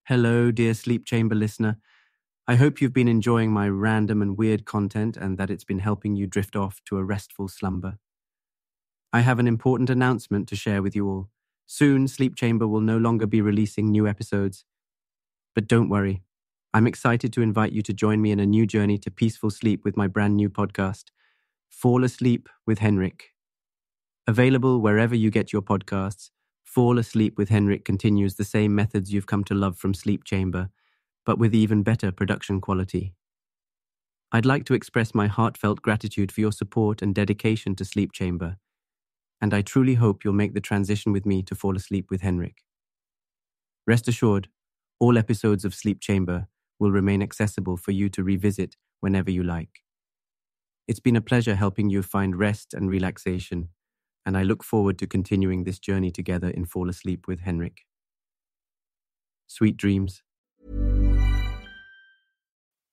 Hello, dear Sleep Chamber listener. I hope you've been enjoying my random and weird content and that it's been helping you drift off to a restful slumber. I have an important announcement to share with you all. Soon, Sleep Chamber will no longer be releasing new episodes. But don't worry, I'm excited to invite you to join me in a new journey to peaceful sleep with my brand new podcast, Fall Asleep with Henrik. Available wherever you get your podcasts, Fall Asleep with Henrik continues the same methods you've come to love from Sleep Chamber, but with even better production quality. I'd like to express my heartfelt gratitude for your support and dedication to Sleep Chamber, and I truly hope you'll make the transition with me to Fall Asleep with Henrik. Rest assured, all episodes of Sleep Chamber will remain accessible for you to revisit whenever you like. It's been a pleasure helping you find rest and relaxation, and I look forward to continuing this journey together in Fall Asleep with Henrik. Sweet dreams.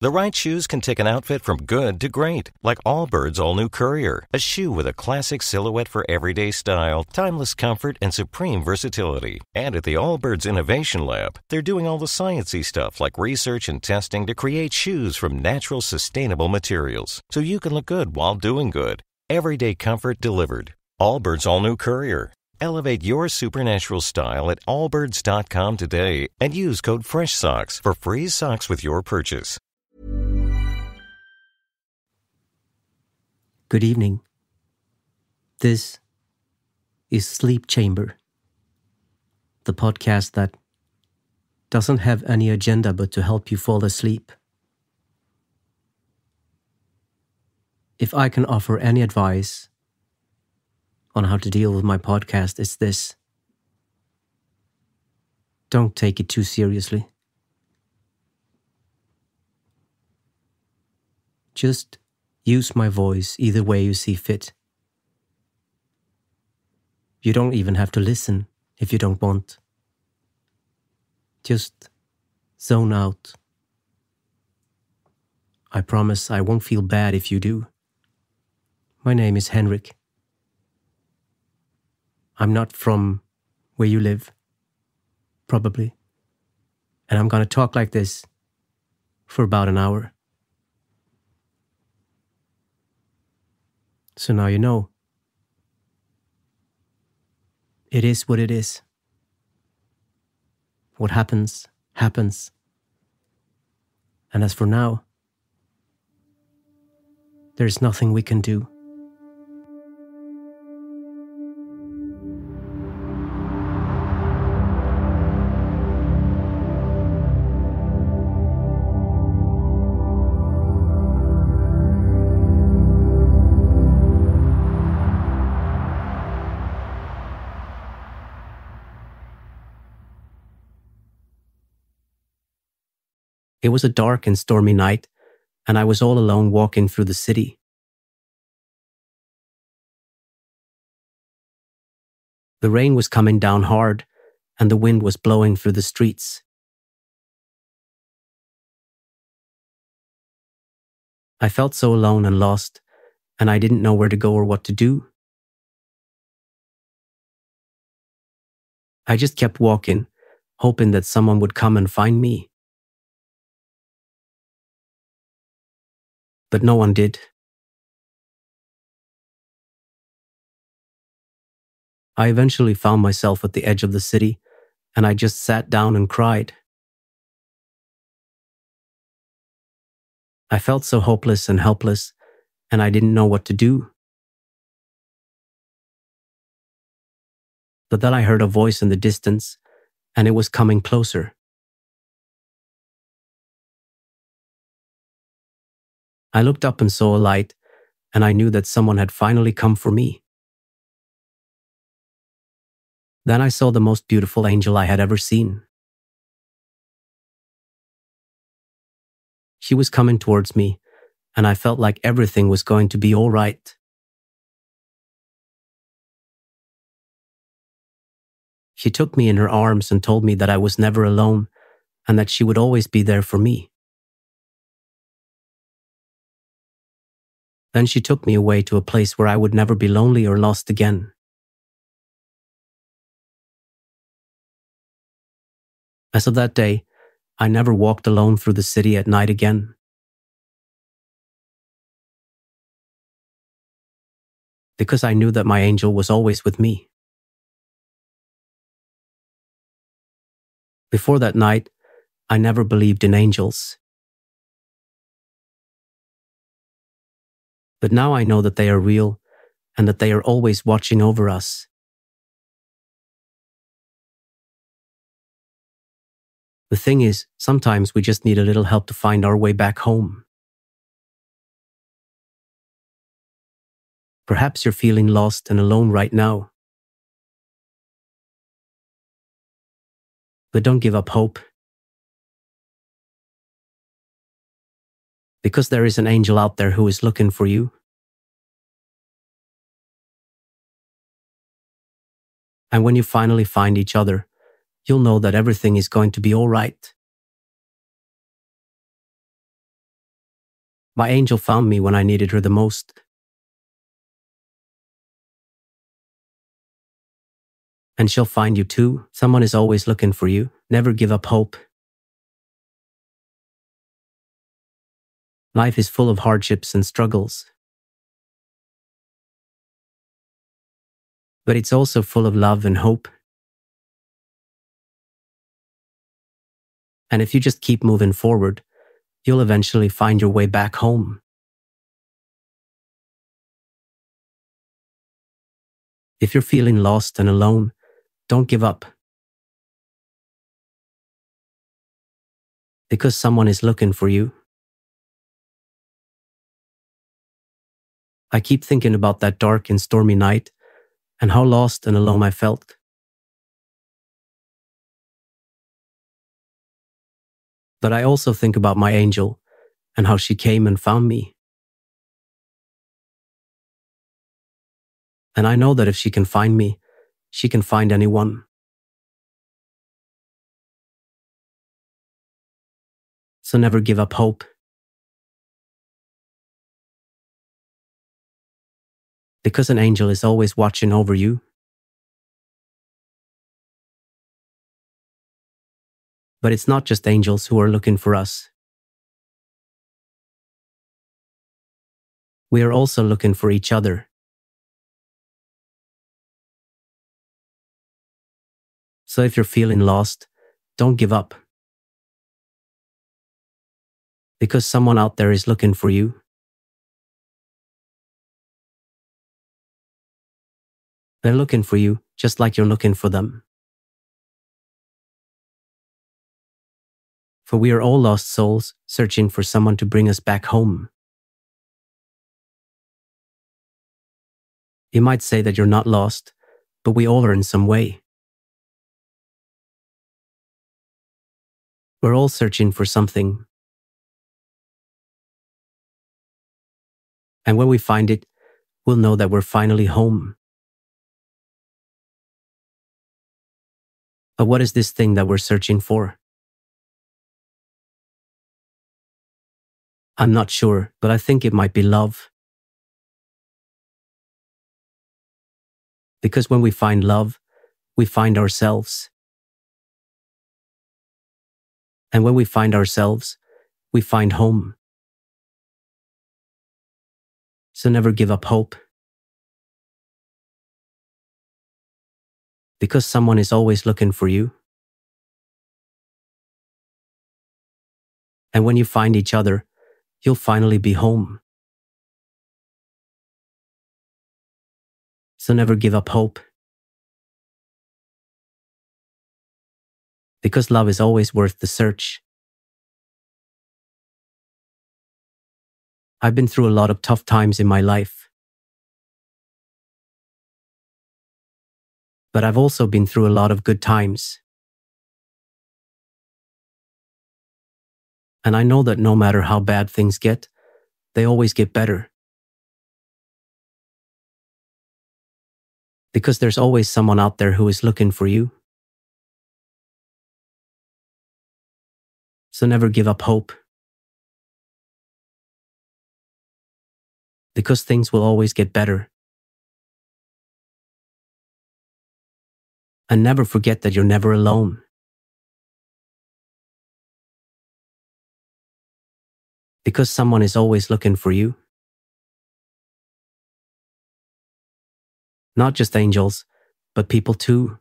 The right shoes can take an outfit from good to great, like Allbirds All-New Courier, a shoe with a classic silhouette for everyday style, timeless comfort, and supreme versatility. And at the Allbirds Innovation Lab, they're doing all the sciencey stuff like research and testing to create shoes from natural, sustainable materials, so you can look good while doing good. Everyday comfort delivered. Allbirds All-New Courier. Elevate your supernatural style at allbirds.com today and use code FRESHSOCKS for free socks with your purchase. Good evening. This is Sleep Chamber, the podcast that doesn't have any agenda but to help you fall asleep. If I can offer any advice on how to deal with my podcast, it's this: don't take it too seriously. Just use my voice either way you see fit. You don't even have to listen if you don't want. Just zone out. I promise I won't feel bad if you do. My name is Henrik. I'm not from where you live, probably. And I'm going to talk like this for about an hour. So now you know. It is what it is. What happens, happens. And as for now, there's nothing we can do. It was a dark and stormy night, and I was all alone walking through the city. The rain was coming down hard, and the wind was blowing through the streets. I felt so alone and lost, and I didn't know where to go or what to do. I just kept walking, hoping that someone would come and find me. But no one did. I eventually found myself at the edge of the city, and I just sat down and cried. I felt so hopeless and helpless, and I didn't know what to do. But then I heard a voice in the distance, and it was coming closer. I looked up and saw a light, and I knew that someone had finally come for me. Then I saw the most beautiful angel I had ever seen. She was coming towards me, and I felt like everything was going to be all right. She took me in her arms and told me that I was never alone, and that she would always be there for me. Then she took me away to a place where I would never be lonely or lost again. As of that day, I never walked alone through the city at night again. Because I knew that my angel was always with me. Before that night, I never believed in angels. But now I know that they are real and that they are always watching over us. The thing is, sometimes we just need a little help to find our way back home. Perhaps you're feeling lost and alone right now. But don't give up hope. Because there is an angel out there who is looking for you. And when you finally find each other, you'll know that everything is going to be all right. My angel found me when I needed her the most. And she'll find you too. Someone is always looking for you. Never give up hope. Life is full of hardships and struggles. But it's also full of love and hope. And if you just keep moving forward, you'll eventually find your way back home. If you're feeling lost and alone, don't give up. Because someone is looking for you. I keep thinking about that dark and stormy night and how lost and alone I felt. But I also think about my angel and how she came and found me. And I know that if she can find me, she can find anyone. So never give up hope. Because an angel is always watching over you. But it's not just angels who are looking for us. We are also looking for each other. So if you're feeling lost, don't give up. Because someone out there is looking for you. They're looking for you just like you're looking for them. For we are all lost souls searching for someone to bring us back home. You might say that you're not lost, but we all are in some way. We're all searching for something. And when we find it, we'll know that we're finally home. But what is this thing that we're searching for? I'm not sure, but I think it might be love. Because when we find love, we find ourselves. And when we find ourselves, we find home. So never give up hope. Because someone is always looking for you. And when you find each other, you'll finally be home. So never give up hope. Because love is always worth the search. I've been through a lot of tough times in my life. But I've also been through a lot of good times. And I know that no matter how bad things get, they always get better. Because there's always someone out there who is looking for you. So never give up hope. Because things will always get better. And never forget that you're never alone. Because someone is always looking for you. Not just angels, but people too.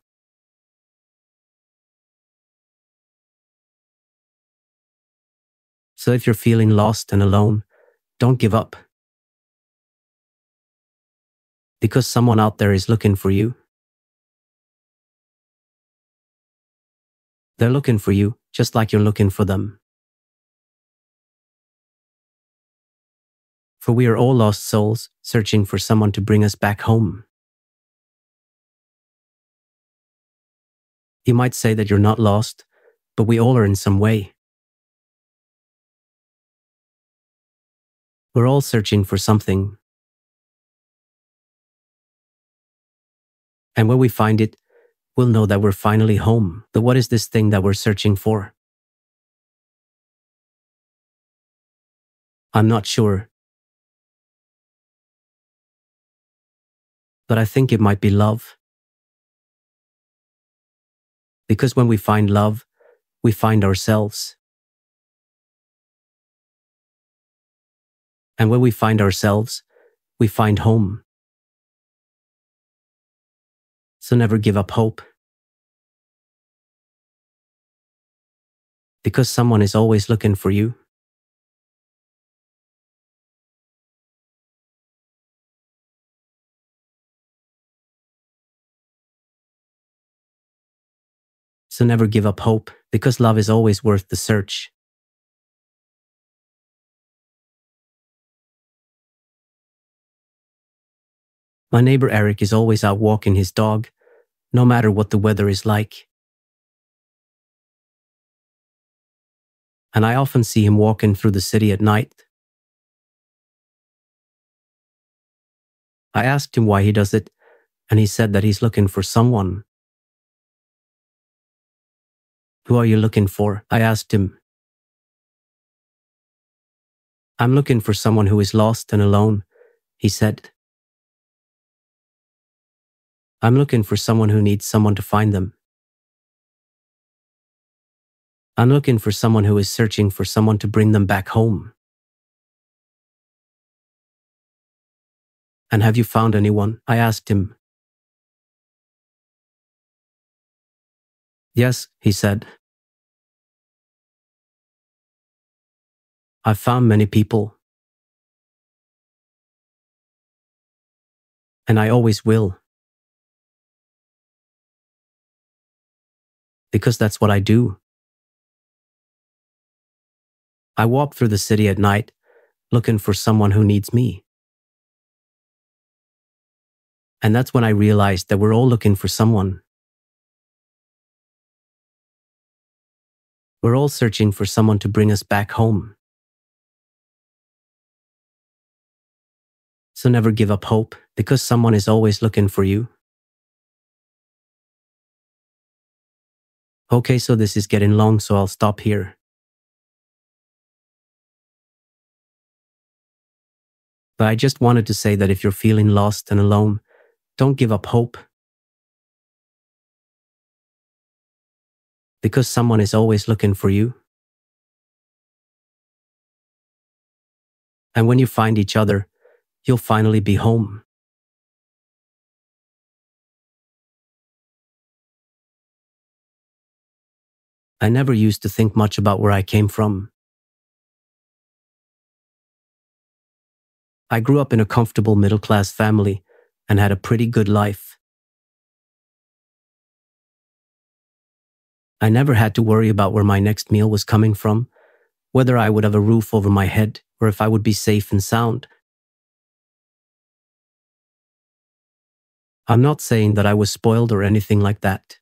So if you're feeling lost and alone, don't give up. Because someone out there is looking for you. They're looking for you, just like you're looking for them. For we are all lost souls, searching for someone to bring us back home. You might say that you're not lost, but we all are in some way. We're all searching for something. And when we find it, we'll know that we're finally home. But what is this thing that we're searching for? I'm not sure. But I think it might be love. Because when we find love, we find ourselves. And when we find ourselves, we find home. So never give up hope. Because someone is always looking for you. So never give up hope, because love is always worth the search. My neighbor Eric is always out walking his dog, no matter what the weather is like. And I often see him walking through the city at night. I asked him why he does it, and he said that he's looking for someone. Who are you looking for? I asked him. I'm looking for someone who is lost and alone, he said. I'm looking for someone who needs someone to find them. I'm looking for someone who is searching for someone to bring them back home. And have you found anyone? I asked him. Yes, he said. I've found many people. And I always will. Because that's what I do. I walk through the city at night, looking for someone who needs me. And that's when I realized that we're all looking for someone. We're all searching for someone to bring us back home. So never give up hope, because someone is always looking for you. Okay, so this is getting long, so I'll stop here. But I just wanted to say that if you're feeling lost and alone, don't give up hope. Because someone is always looking for you. And when you find each other, you'll finally be home. I never used to think much about where I came from. I grew up in a comfortable middle-class family and had a pretty good life. I never had to worry about where my next meal was coming from, whether I would have a roof over my head, or if I would be safe and sound. I'm not saying that I was spoiled or anything like that.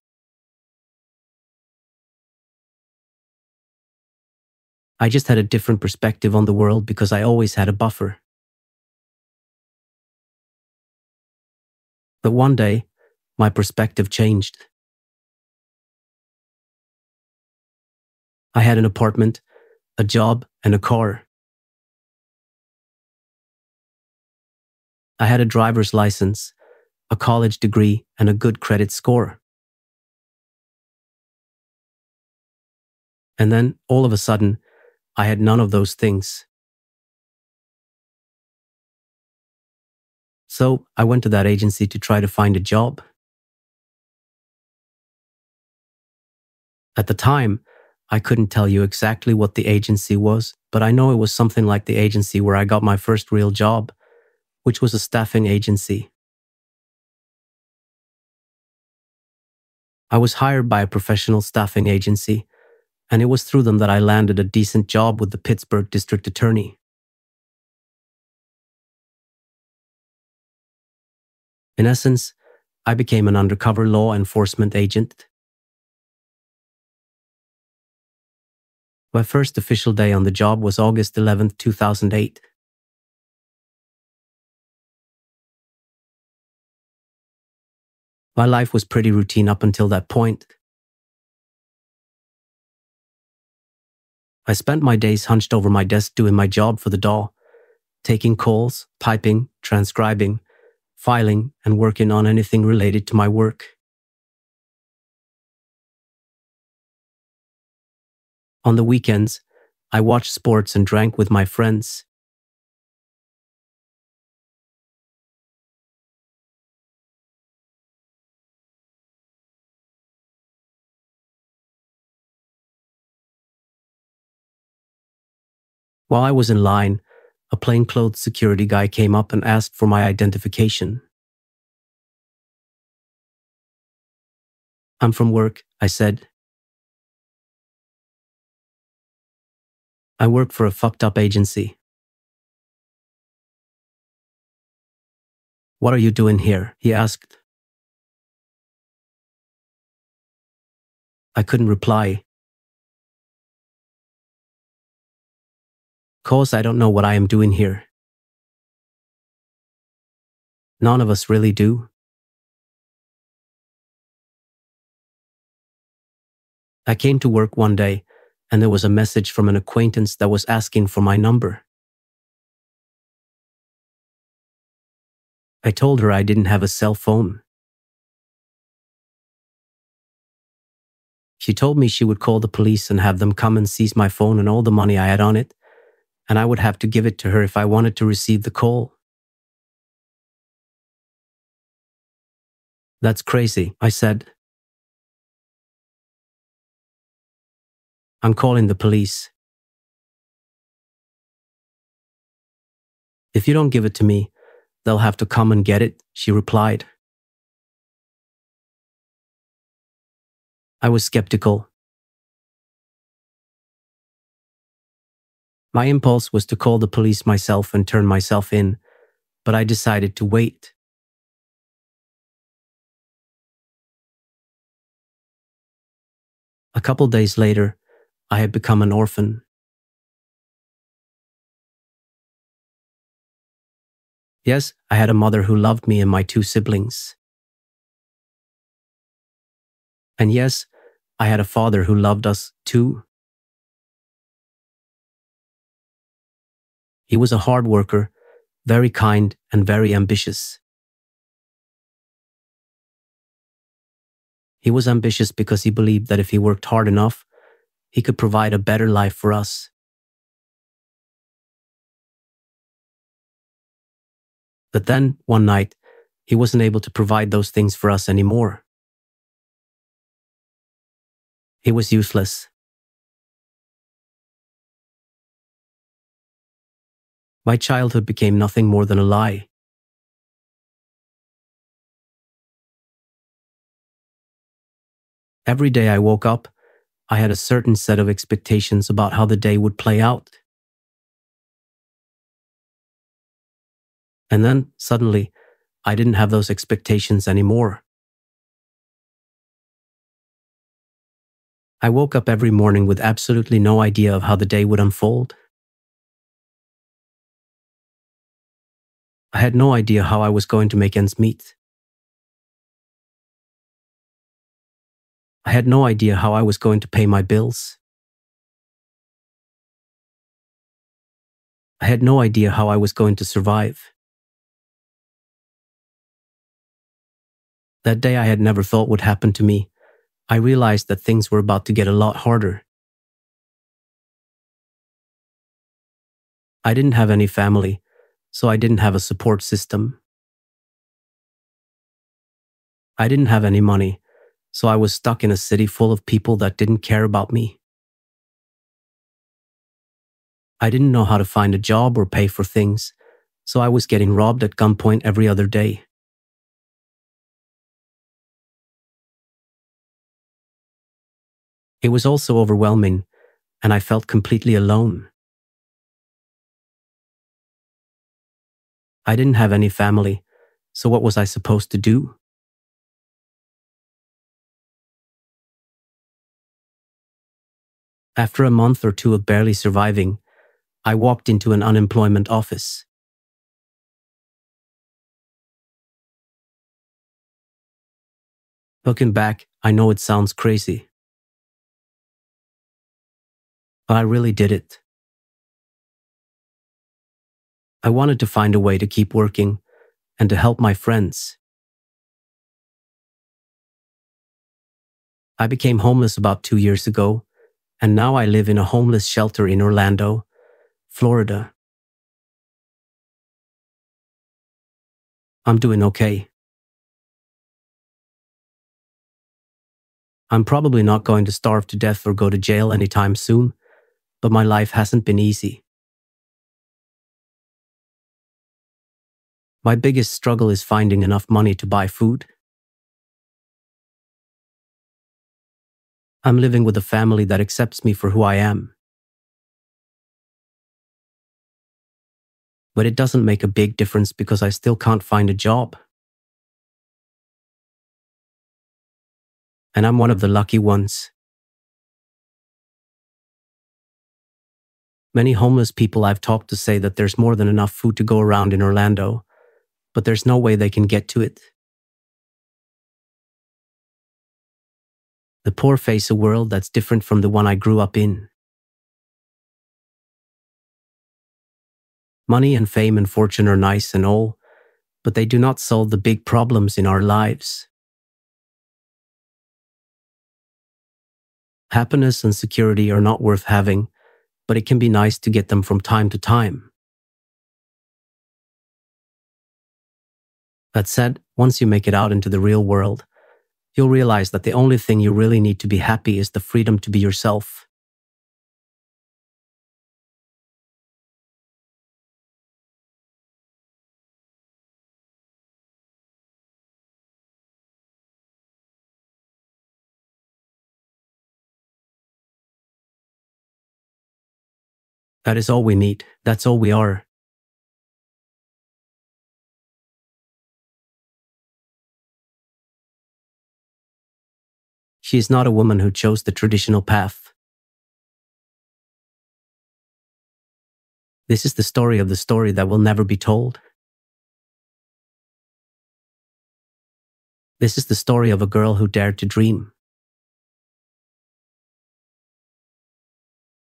I just had a different perspective on the world because I always had a buffer. But one day, my perspective changed. I had an apartment, a job, and a car. I had a driver's license, a college degree, and a good credit score. And then, all of a sudden, I had none of those things. So I went to that agency to try to find a job. At the time, I couldn't tell you exactly what the agency was, but I know it was something like the agency where I got my first real job, which was a staffing agency. I was hired by a professional staffing agency, and it was through them that I landed a decent job with the Pittsburgh District Attorney. In essence, I became an undercover law enforcement agent. My first official day on the job was August 11th, 2008. My life was pretty routine up until that point. I spent my days hunched over my desk doing my job for the DAW, taking calls, typing, transcribing, filing, and working on anything related to my work. On the weekends, I watched sports and drank with my friends. While I was in line, a plainclothes security guy came up and asked for my identification. "I'm from work," I said. "I work for a fucked up agency." "What are you doing here?" he asked. I couldn't reply. "'Cause I don't know what I am doing here." None of us really do. I came to work one day, and there was a message from an acquaintance that was asking for my number. I told her I didn't have a cell phone. She told me she would call the police and have them come and seize my phone and all the money I had on it, and I would have to give it to her if I wanted to receive the call. "That's crazy," I said. "I'm calling the police." "If you don't give it to me, they'll have to come and get it," she replied. I was skeptical. My impulse was to call the police myself and turn myself in, but I decided to wait. A couple days later, I had become an orphan. Yes, I had a mother who loved me and my two siblings. And yes, I had a father who loved us too. He was a hard worker, very kind and very ambitious. He was ambitious because he believed that if he worked hard enough, he could provide a better life for us. But then, one night, he wasn't able to provide those things for us anymore. He was useless. My childhood became nothing more than a lie. Every day I woke up, I had a certain set of expectations about how the day would play out. And then, suddenly, I didn't have those expectations anymore. I woke up every morning with absolutely no idea of how the day would unfold. I had no idea how I was going to make ends meet. I had no idea how I was going to pay my bills. I had no idea how I was going to survive. That day I had never thought would happen to me. I realized that things were about to get a lot harder. I didn't have any family, so I didn't have a support system. I didn't have any money, so I was stuck in a city full of people that didn't care about me. I didn't know how to find a job or pay for things, so I was getting robbed at gunpoint every other day. It was also overwhelming, and I felt completely alone. I didn't have any family, so what was I supposed to do? After a month or two of barely surviving, I walked into an unemployment office. Looking back, I know it sounds crazy, but I really did it. I wanted to find a way to keep working and to help my friends. I became homeless about 2 years ago, and now I live in a homeless shelter in Orlando, Florida. I'm doing okay. I'm probably not going to starve to death or go to jail anytime soon, but my life hasn't been easy. My biggest struggle is finding enough money to buy food. I'm living with a family that accepts me for who I am. But it doesn't make a big difference because I still can't find a job. And I'm one of the lucky ones. Many homeless people I've talked to say that there's more than enough food to go around in Orlando, but there's no way they can get to it. The poor face a world that's different from the one I grew up in. Money and fame and fortune are nice and all, but they do not solve the big problems in our lives. Happiness and security are not worth having, but it can be nice to get them from time to time. That said, once you make it out into the real world, you'll realize that the only thing you really need to be happy is the freedom to be yourself. That is all we need. That's all we are. She is not a woman who chose the traditional path. This is the story of the story that will never be told. This is the story of a girl who dared to dream.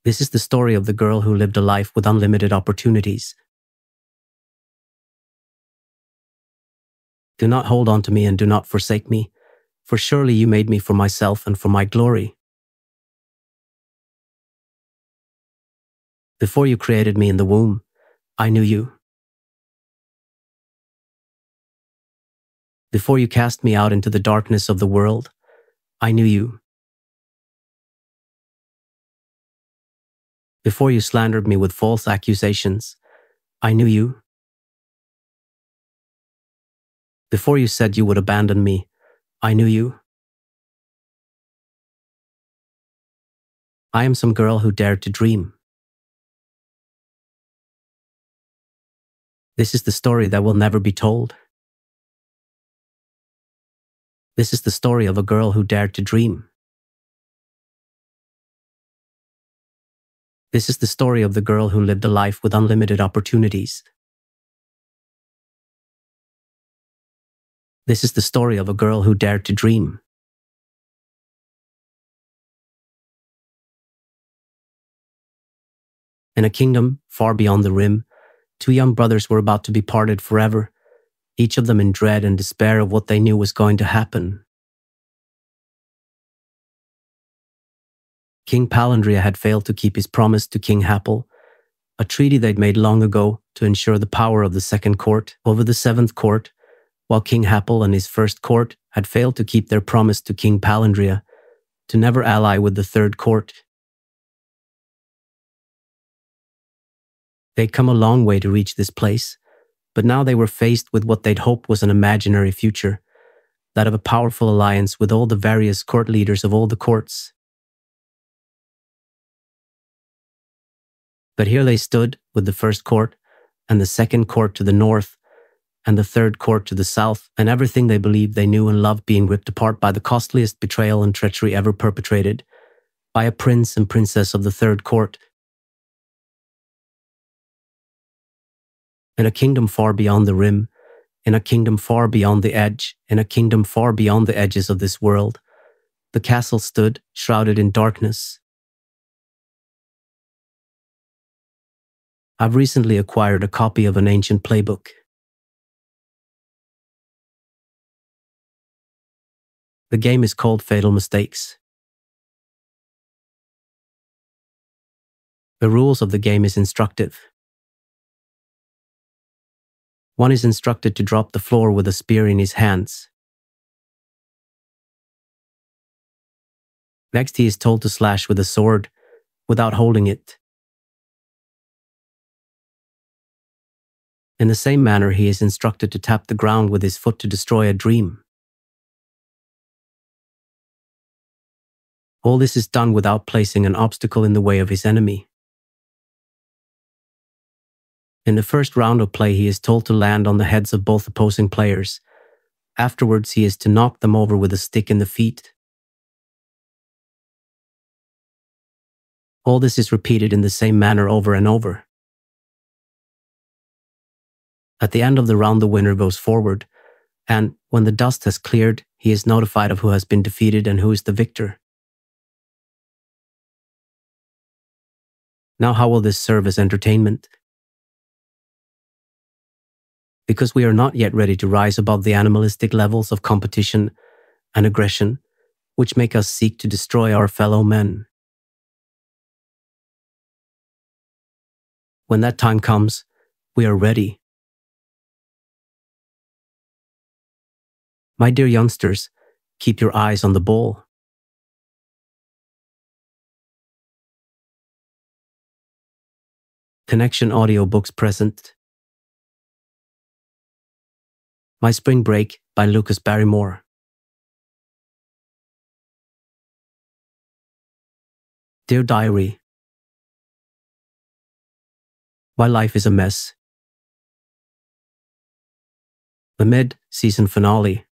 This is the story of the girl who lived a life with unlimited opportunities. Do not hold on to me and do not forsake me, for surely you made me for myself and for my glory. Before you created me in the womb, I knew you. Before you cast me out into the darkness of the world, I knew you. Before you slandered me with false accusations, I knew you. Before you said you would abandon me, I knew you. I am some girl who dared to dream. This is the story that will never be told. This is the story of a girl who dared to dream. This is the story of the girl who lived a life with unlimited opportunities. This is the story of a girl who dared to dream. In a kingdom far beyond the rim, two young brothers were about to be parted forever, each of them in dread and despair of what they knew was going to happen. King Palandria had failed to keep his promise to King Happel, a treaty they'd made long ago to ensure the power of the second court over the seventh court, while King Happel and his first court had failed to keep their promise to King Palandria to never ally with the third court. They'd come a long way to reach this place, but now they were faced with what they'd hoped was an imaginary future, that of a powerful alliance with all the various court leaders of all the courts. But here they stood with the first court, and the second court to the north, and the third court to the south, and everything they believed they knew and loved being ripped apart by the costliest betrayal and treachery ever perpetrated by a prince and princess of the third court. In a kingdom far beyond the rim, in a kingdom far beyond the edge, in a kingdom far beyond the edges of this world, the castle stood, shrouded in darkness. I've recently acquired a copy of an ancient playbook. The game is called Fatal Mistakes. The rules of the game is instructive. One is instructed to drop the floor with a spear in his hands. Next, he is told to slash with a sword without holding it. In the same manner, he is instructed to tap the ground with his foot to destroy a dream. All this is done without placing an obstacle in the way of his enemy. In the first round of play, he is told to land on the heads of both opposing players. Afterwards, he is to knock them over with a stick in the feet. All this is repeated in the same manner over and over. At the end of the round, the winner goes forward, and when the dust has cleared, he is notified of who has been defeated and who is the victor. Now, how will this serve as entertainment? Because we are not yet ready to rise above the animalistic levels of competition and aggression, which make us seek to destroy our fellow men. When that time comes, we are ready. My dear youngsters, keep your eyes on the ball. Connection Audiobooks present My Spring Break by Lucas Barrymore. Dear Diary, my life is a mess. The mid-season finale.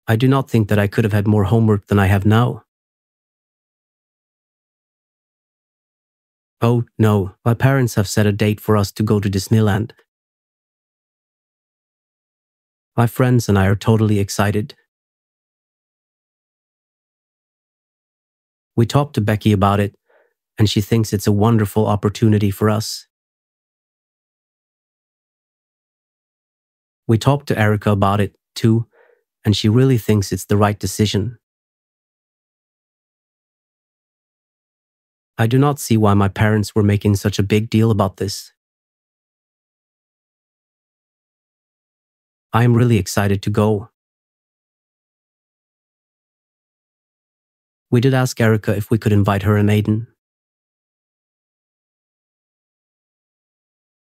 I do not think that I could have had more homework than I have now. Oh, no, my parents have set a date for us to go to Disneyland. My friends and I are totally excited. We talked to Becky about it, and she thinks it's a wonderful opportunity for us. We talked to Erica about it, too, and she really thinks it's the right decision. I do not see why my parents were making such a big deal about this. I am really excited to go. We did ask Erica if we could invite her and Aiden.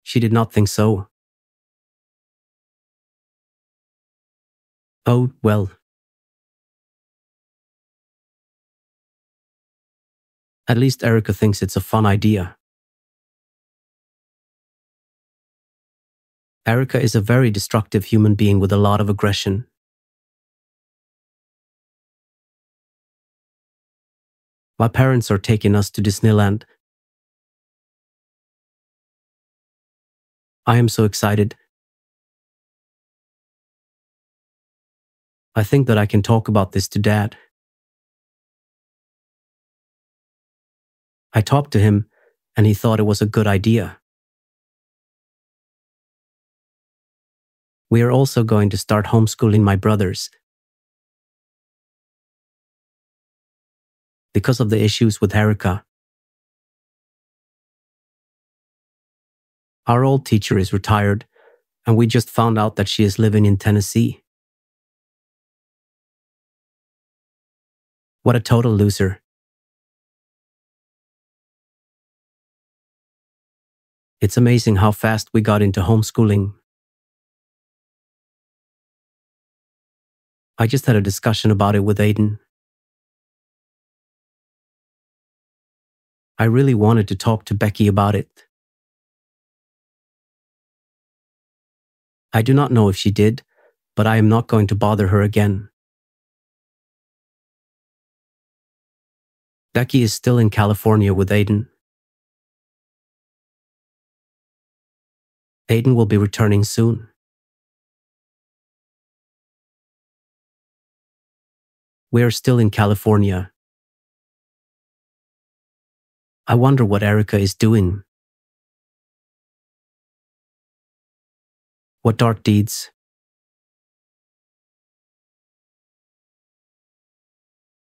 She did not think so. Oh, well. At least Erica thinks it's a fun idea. Erica is a very destructive human being with a lot of aggression. My parents are taking us to Disneyland. I am so excited. I think that I can talk about this to Dad. I talked to him, and he thought it was a good idea. We are also going to start homeschooling my brothers. Because of the issues with Erica. Our old teacher is retired, and we just found out that she is living in Tennessee. What a total loser. It's amazing how fast we got into homeschooling. I just had a discussion about it with Aiden. I really wanted to talk to Becky about it. I do not know if she did, but I am not going to bother her again. Becky is still in California with Aiden. Aiden will be returning soon. We are still in California. I wonder what Erica is doing. What dark deeds?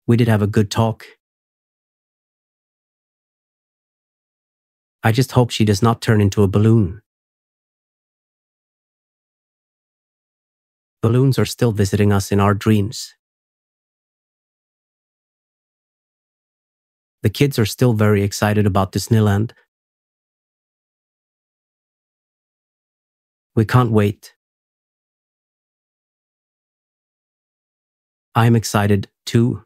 We did have a good talk. I just hope she does not turn into a balloon. Balloons are still visiting us in our dreams. The kids are still very excited about Disneyland. We can't wait. I am excited too.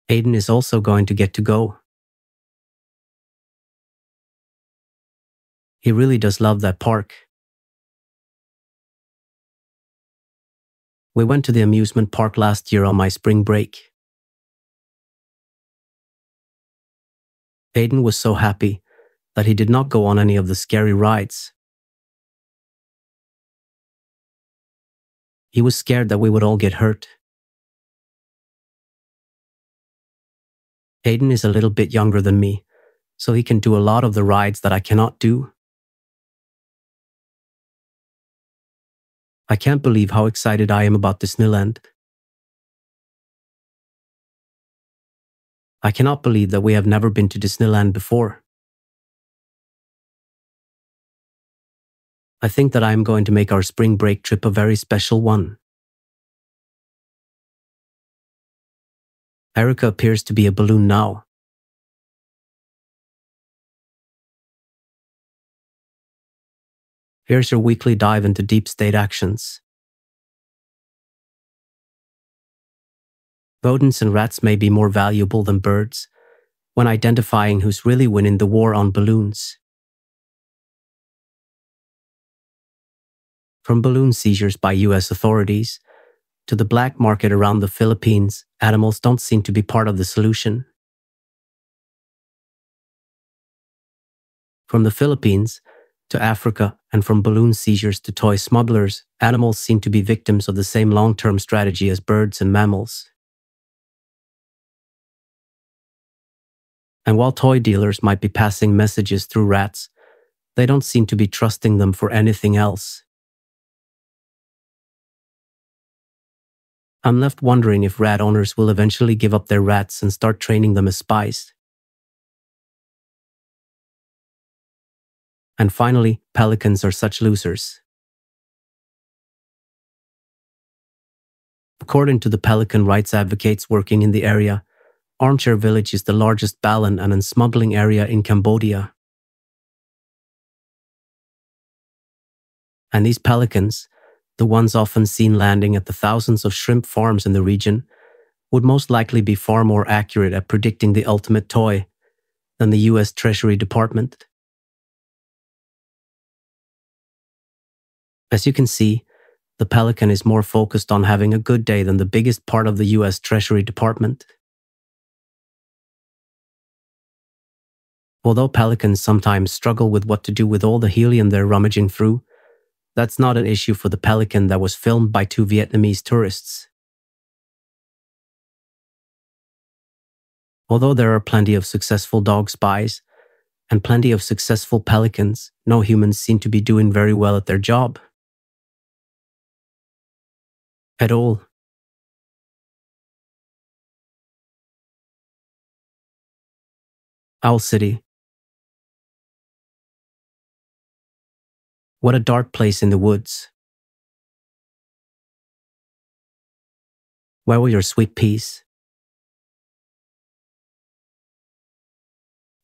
Aiden is also going to get to go. He really does love that park. We went to the amusement park last year on my spring break. Aiden was so happy that he did not go on any of the scary rides. He was scared that we would all get hurt. Aiden is a little bit younger than me, so he can do a lot of the rides that I cannot do. I can't believe how excited I am about Disneyland. I cannot believe that we have never been to Disneyland before. I think that I am going to make our spring break trip a very special one. Erica appears to be a balloon now. Here's your weekly dive into deep state actions. Rodents and rats may be more valuable than birds when identifying who's really winning the war on balloons. From balloon seizures by US authorities to the black market around the Philippines, animals don't seem to be part of the solution. From the Philippines to Africa, and from balloon seizures to toy smugglers, animals seem to be victims of the same long-term strategy as birds and mammals. And while toy dealers might be passing messages through rats, they don't seem to be trusting them for anything else. I'm left wondering if rat owners will eventually give up their rats and start training them as spies. And finally, pelicans are such losers. According to the pelican rights advocates working in the area, Armchair Village is the largest ballan and smuggling area in Cambodia. And these pelicans, the ones often seen landing at the thousands of shrimp farms in the region, would most likely be far more accurate at predicting the ultimate toy than the US Treasury Department. As you can see, the pelican is more focused on having a good day than the biggest part of the US Treasury Department. Although pelicans sometimes struggle with what to do with all the helium they're rummaging through, that's not an issue for the pelican that was filmed by 2 Vietnamese tourists. Although there are plenty of successful dog spies and plenty of successful pelicans, no humans seem to be doing very well at their job. At all. Owl City. What a dark place in the woods. Where were your sweet peas?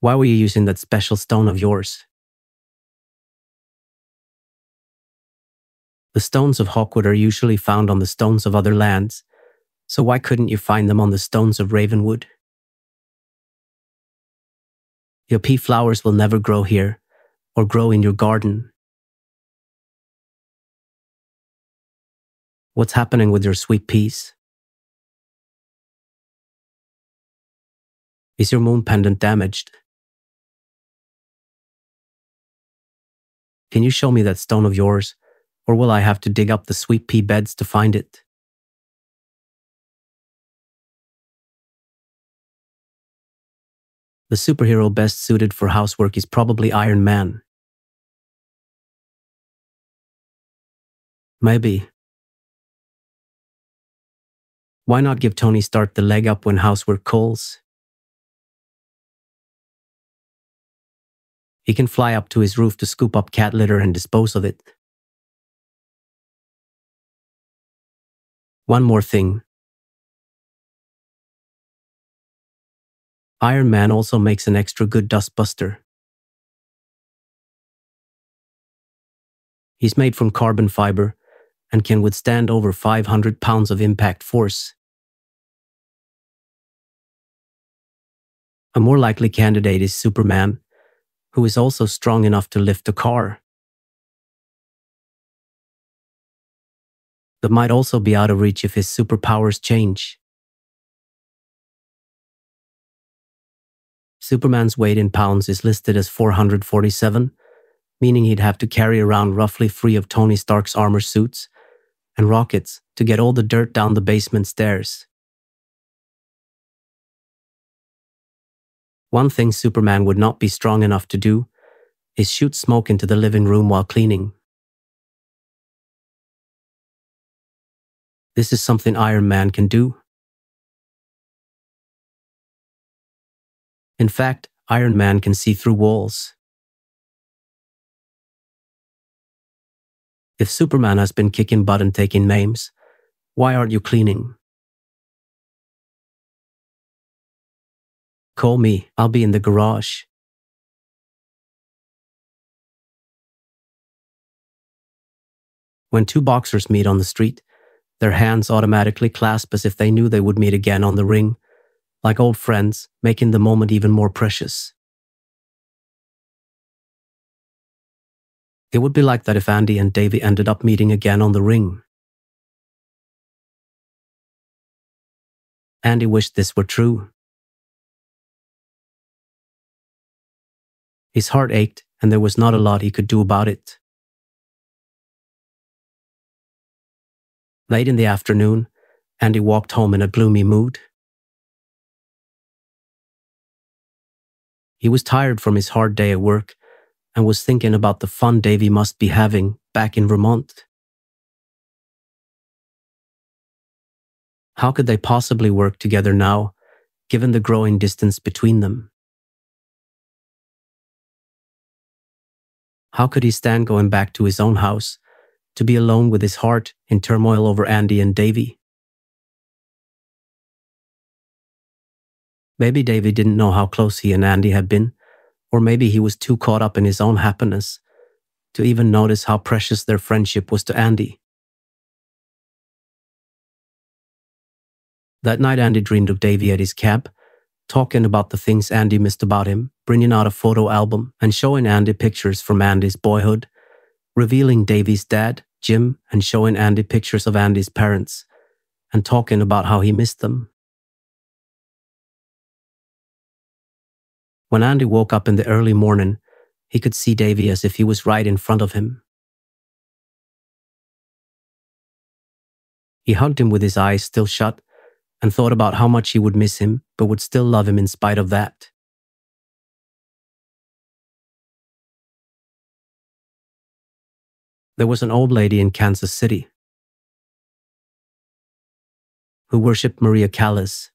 Why were you using that special stone of yours? The stones of Hawkwood are usually found on the stones of other lands, so why couldn't you find them on the stones of Ravenwood? Your pea flowers will never grow here, or grow in your garden. What's happening with your sweet peas? Is your moon pendant damaged? Can you show me that stone of yours, or will I have to dig up the sweet pea beds to find it? The superhero best suited for housework is probably Iron Man. Maybe. Why not give Tony Stark the leg up when housework calls? He can fly up to his roof to scoop up cat litter and dispose of it. One more thing. Iron Man also makes an extra good dustbuster. He's made from carbon fiber and can withstand over 500 pounds of impact force. A more likely candidate is Superman, who is also strong enough to lift a car. But might also be out of reach if his superpowers change. Superman's weight in pounds is listed as 447, meaning he'd have to carry around roughly 3 of Tony Stark's armor suits and rockets to get all the dirt down the basement stairs. One thing Superman would not be strong enough to do is shoot smoke into the living room while cleaning. This is something Iron Man can do. In fact, Iron Man can see through walls. If Superman has been kicking butt and taking names, why aren't you cleaning? Call me, I'll be in the garage. When two boxers meet on the street, their hands automatically clasp as if they knew they would meet again on the ring, like old friends, making the moment even more precious. It would be like that if Andy and Davey ended up meeting again on the ring. Andy wished this were true. His heart ached, and there was not a lot he could do about it. Late in the afternoon, Andy walked home in a gloomy mood. He was tired from his hard day at work and was thinking about the fun Davey must be having back in Vermont. How could they possibly work together now, given the growing distance between them? How could he stand going back to his own house, to be alone with his heart in turmoil over Andy and Davey? Maybe Davey didn't know how close he and Andy had been, or maybe he was too caught up in his own happiness to even notice how precious their friendship was to Andy. That night, Andy dreamed of Davey at his camp, talking about the things Andy missed about him, bringing out a photo album and showing Andy pictures from Andy's boyhood, revealing Davey's dad, Jim, and showing Andy pictures of Andy's parents, and talking about how he missed them. When Andy woke up in the early morning, he could see Davey as if he was right in front of him. He hugged him with his eyes still shut and thought about how much he would miss him, but would still love him in spite of that. There was an old lady in Kansas City who worshipped Maria Callas.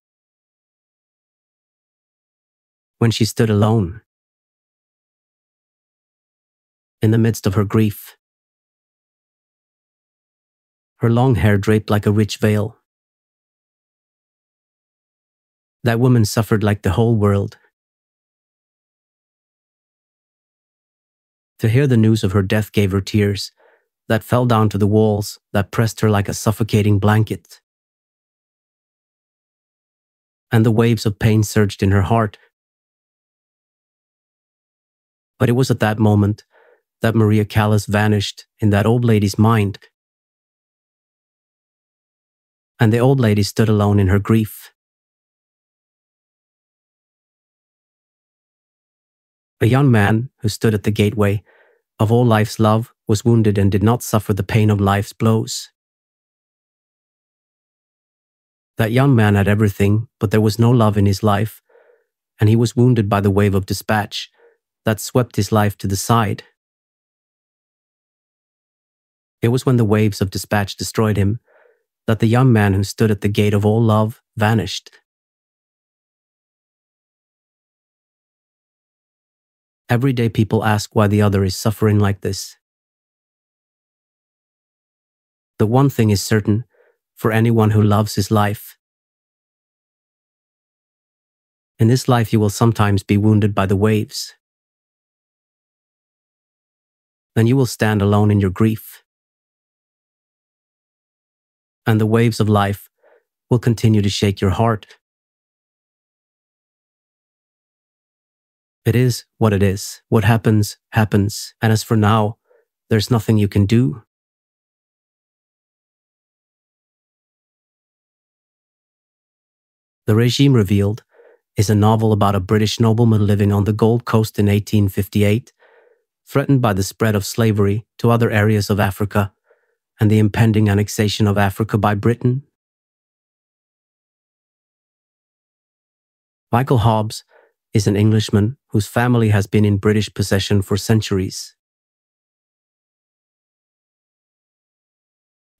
When she stood alone, in the midst of her grief, her long hair draped like a rich veil. That woman suffered like the whole world. To hear the news of her death gave her tears that fell down to the walls, that pressed her like a suffocating blanket. And the waves of pain surged in her heart. But it was at that moment that Maria Callas vanished in that old lady's mind. And the old lady stood alone in her grief. A young man who stood at the gateway of all life's love was wounded and did not suffer the pain of life's blows. That young man had everything, but there was no love in his life, and he was wounded by the wave of dispatch that swept his life to the side. It was when the waves of dispatch destroyed him that the young man who stood at the gate of all love vanished. Every day people ask why the other is suffering like this. The one thing is certain for anyone who loves his life. In this life you will sometimes be wounded by the waves. Then you will stand alone in your grief. And the waves of life will continue to shake your heart. It is what it is. What happens, happens. And as for now, there's nothing you can do. The Regime Revealed is a novel about a British nobleman living on the Gold Coast in 1858, threatened by the spread of slavery to other areas of Africa and the impending annexation of Africa by Britain. Michael Hobbs is an Englishman whose family has been in British possession for centuries.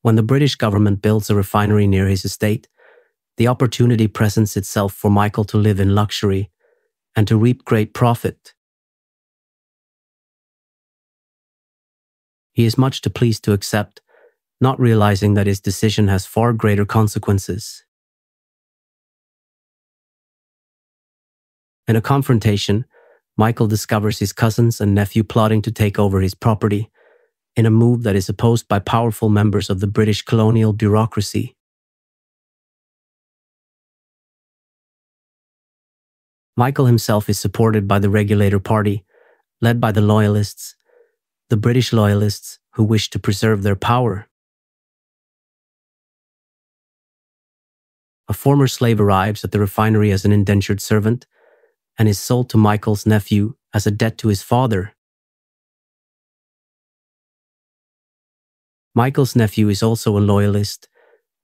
When the British government builds a refinery near his estate, the opportunity presents itself for Michael to live in luxury and to reap great profit. He is much too pleased to accept, not realizing that his decision has far greater consequences. In a confrontation, Michael discovers his cousins and nephew plotting to take over his property, in a move that is opposed by powerful members of the British colonial bureaucracy. Michael himself is supported by the Regulator Party, led by the Loyalists, the British Loyalists who wish to preserve their power. A former slave arrives at the refinery as an indentured servant and is sold to Michael's nephew as a debt to his father. Michael's nephew is also a loyalist,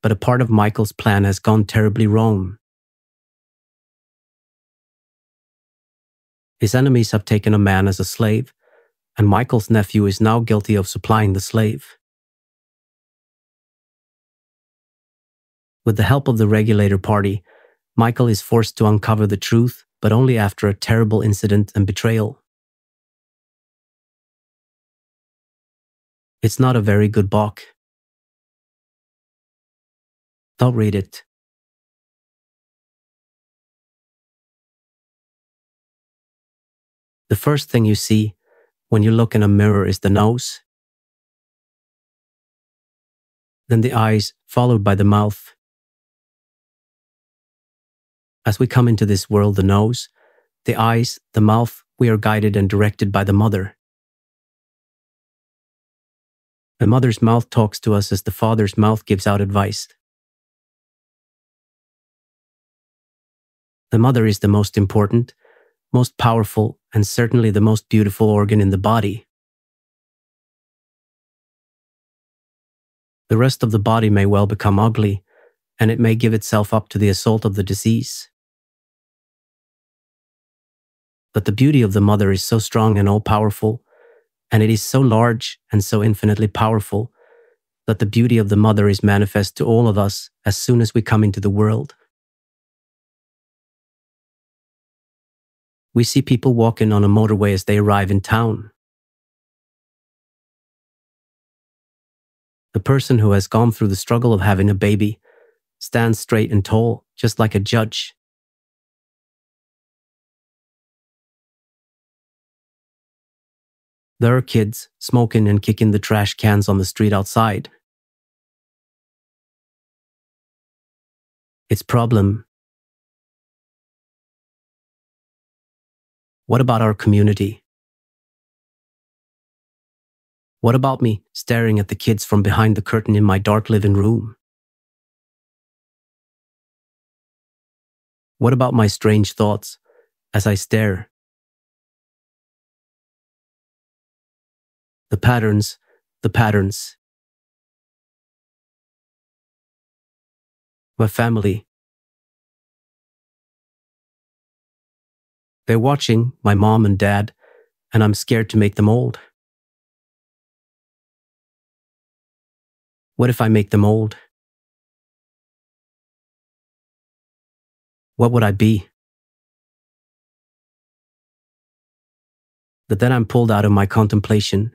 but a part of Michael's plan has gone terribly wrong. His enemies have taken a man as a slave, and Michael's nephew is now guilty of supplying the slave. With the help of the Regulator Party, Michael is forced to uncover the truth, but only after a terrible incident and betrayal. It's not a very good book. Don't read it. The first thing you see when you look in a mirror is the nose, then the eyes, followed by the mouth. As we come into this world, the nose, the eyes, the mouth, we are guided and directed by the mother. The mother's mouth talks to us as the father's mouth gives out advice. The mother is the most important, most powerful, and certainly the most beautiful organ in the body. The rest of the body may well become ugly, and it may give itself up to the assault of the disease. But the beauty of the mother is so strong and all-powerful, and it is so large and so infinitely powerful, that the beauty of the mother is manifest to all of us as soon as we come into the world. We see people walking on a motorway as they arrive in town. The person who has gone through the struggle of having a baby stands straight and tall, just like a judge. There are kids smoking and kicking the trash cans on the street outside. It's problem. What about our community? What about me staring at the kids from behind the curtain in my dark living room? What about my strange thoughts as I stare? The patterns. My family. They're watching, my mom and dad, and I'm scared to make them old. What if I make them old? What would I be? But then I'm pulled out of my contemplation.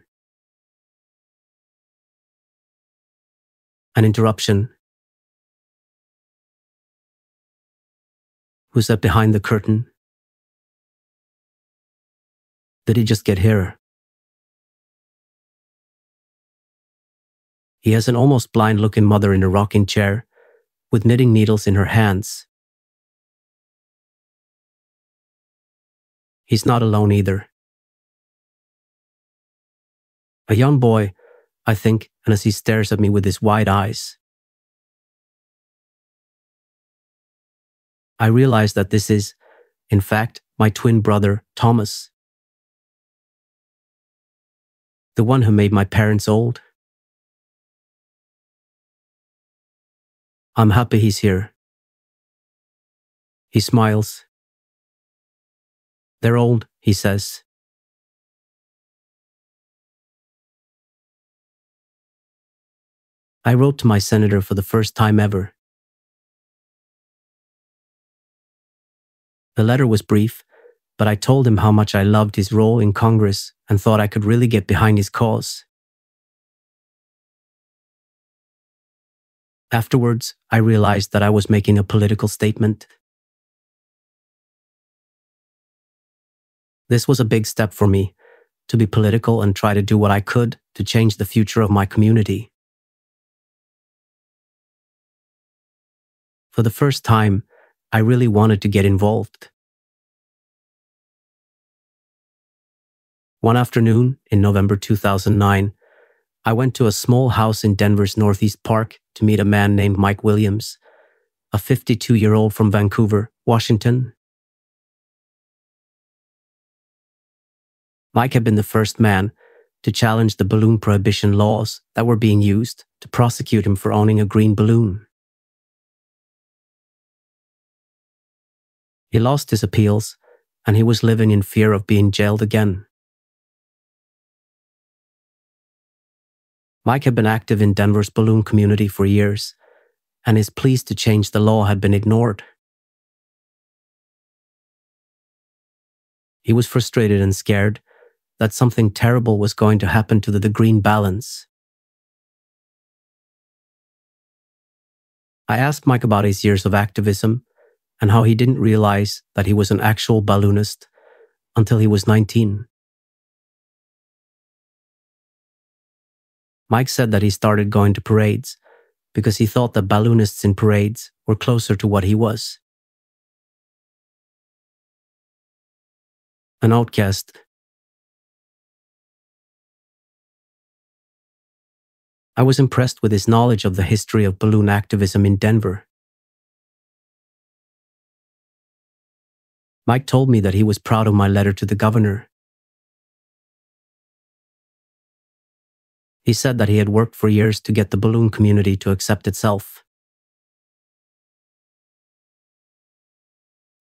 An interruption. Who's that behind the curtain? Did he just get here? He has an almost blind-looking mother in a rocking chair, with knitting needles in her hands. He's not alone either. A young boy, I think, and as he stares at me with his wide eyes. I realize that this is, in fact, my twin brother, Thomas. The one who made my parents old. I'm happy he's here. He smiles. They're old, he says. I wrote to my senator for the first time ever. The letter was brief, but I told him how much I loved his role in Congress and thought I could really get behind his cause. Afterwards, I realized that I was making a political statement. This was a big step for me, to be political and try to do what I could to change the future of my community. For the first time, I really wanted to get involved. One afternoon in November 2009, I went to a small house in Denver's Northeast Park to meet a man named Mike Williams, a 52-year-old from Vancouver, Washington. Mike had been the first man to challenge the balloon prohibition laws that were being used to prosecute him for owning a green balloon. He lost his appeals, and he was living in fear of being jailed again. Mike had been active in Denver's balloon community for years, and his pleas to change the law had been ignored. He was frustrated and scared that something terrible was going to happen to the green balance. I asked Mike about his years of activism and how he didn't realize that he was an actual balloonist until he was 19. Mike said that he started going to parades because he thought that balloonists in parades were closer to what he was. An outcast. I was impressed with his knowledge of the history of balloon activism in Denver. Mike told me that he was proud of my letter to the governor. He said that he had worked for years to get the balloon community to accept itself.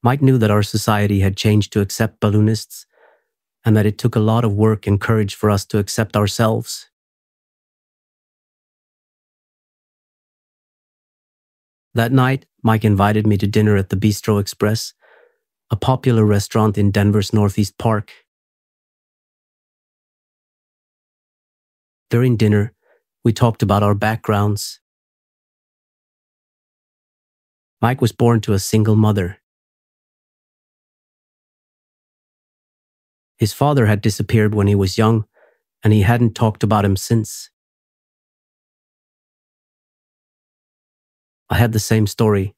Mike knew that our society had changed to accept balloonists, and that it took a lot of work and courage for us to accept ourselves. That night, Mike invited me to dinner at the Bistro Express, a popular restaurant in Denver's Northeast Park. During dinner, We talked about our backgrounds. Mike was born to a single mother. His father had disappeared when he was young, and he hadn't talked about him since. I had the same story.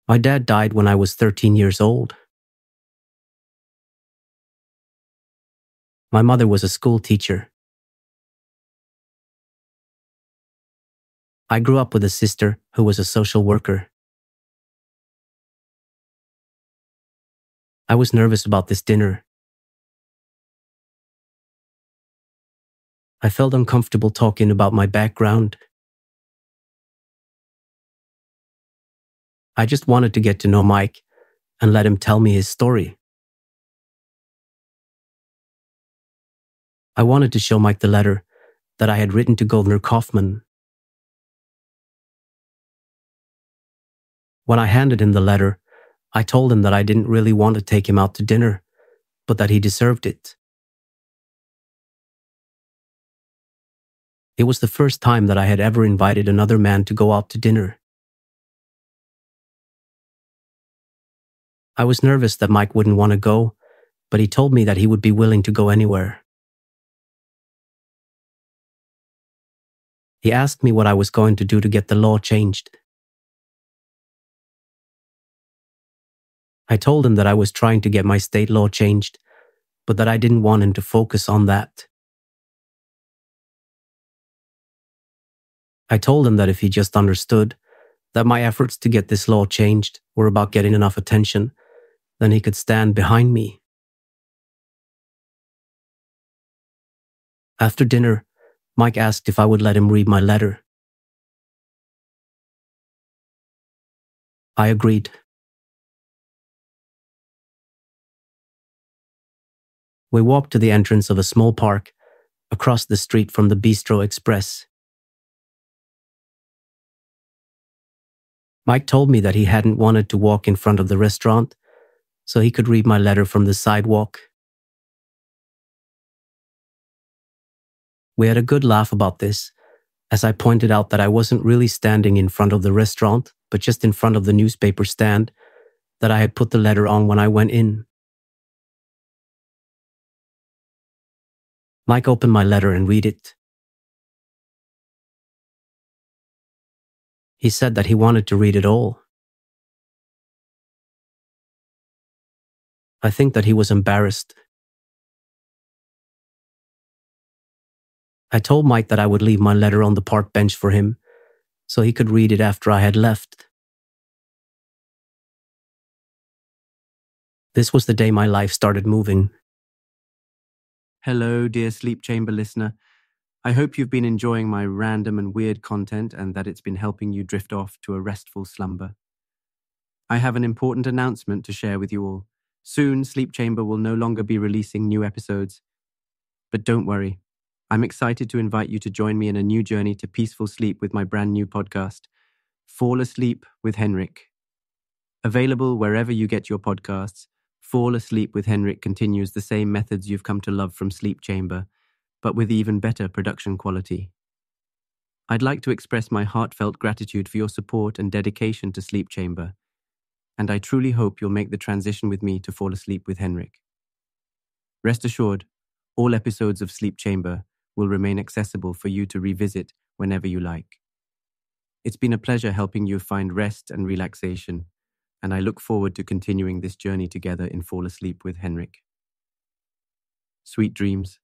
My dad died when I was 13 years old. My mother was a school teacher. I grew up with a sister who was a social worker. I was nervous about this dinner. I felt uncomfortable talking about my background. I just wanted to get to know Mike and let him tell me his story. I wanted to show Mike the letter that I had written to Governor Kaufman. When I handed him the letter, I told him that I didn't really want to take him out to dinner, but that he deserved it. It was the first time that I had ever invited another man to go out to dinner. I was nervous that Mike wouldn't want to go, but he told me that he would be willing to go anywhere. He asked me what I was going to do to get the law changed. I told him that I was trying to get my state law changed, but that I didn't want him to focus on that. I told him that if he just understood that my efforts to get this law changed were about getting enough attention, then he could stand behind me. After dinner, Mike asked if I would let him read my letter. I agreed. We walked to the entrance of a small park across the street from the Bistro Express. Mike told me that he hadn't wanted to walk in front of the restaurant, so he could read my letter from the sidewalk. We had a good laugh about this, as I pointed out that I wasn't really standing in front of the restaurant, but just in front of the newspaper stand that I had put the letter on when I went in. Mike opened my letter and read it. He said that he wanted to read it all. I think that he was embarrassed. I told Mike that I would leave my letter on the park bench for him, so he could read it after I had left. This was the day my life started moving. Hello, dear Sleep Chamber listener. I hope you've been enjoying my random and weird content and that it's been helping you drift off to a restful slumber. I have an important announcement to share with you all. Soon, Sleep Chamber will no longer be releasing new episodes. But don't worry, I'm excited to invite you to join me in a new journey to peaceful sleep with my brand new podcast, Fall Asleep with Henrik. Available wherever you get your podcasts, Fall Asleep with Henrik continues the same methods you've come to love from Sleep Chamber, but with even better production quality. I'd like to express my heartfelt gratitude for your support and dedication to Sleep Chamber, and I truly hope you'll make the transition with me to Fall Asleep with Henrik. Rest assured, all episodes of Sleep Chamber will remain accessible for you to revisit whenever you like. It's been a pleasure helping you find rest and relaxation, and I look forward to continuing this journey together in Fall Asleep with Henrik. Sweet dreams.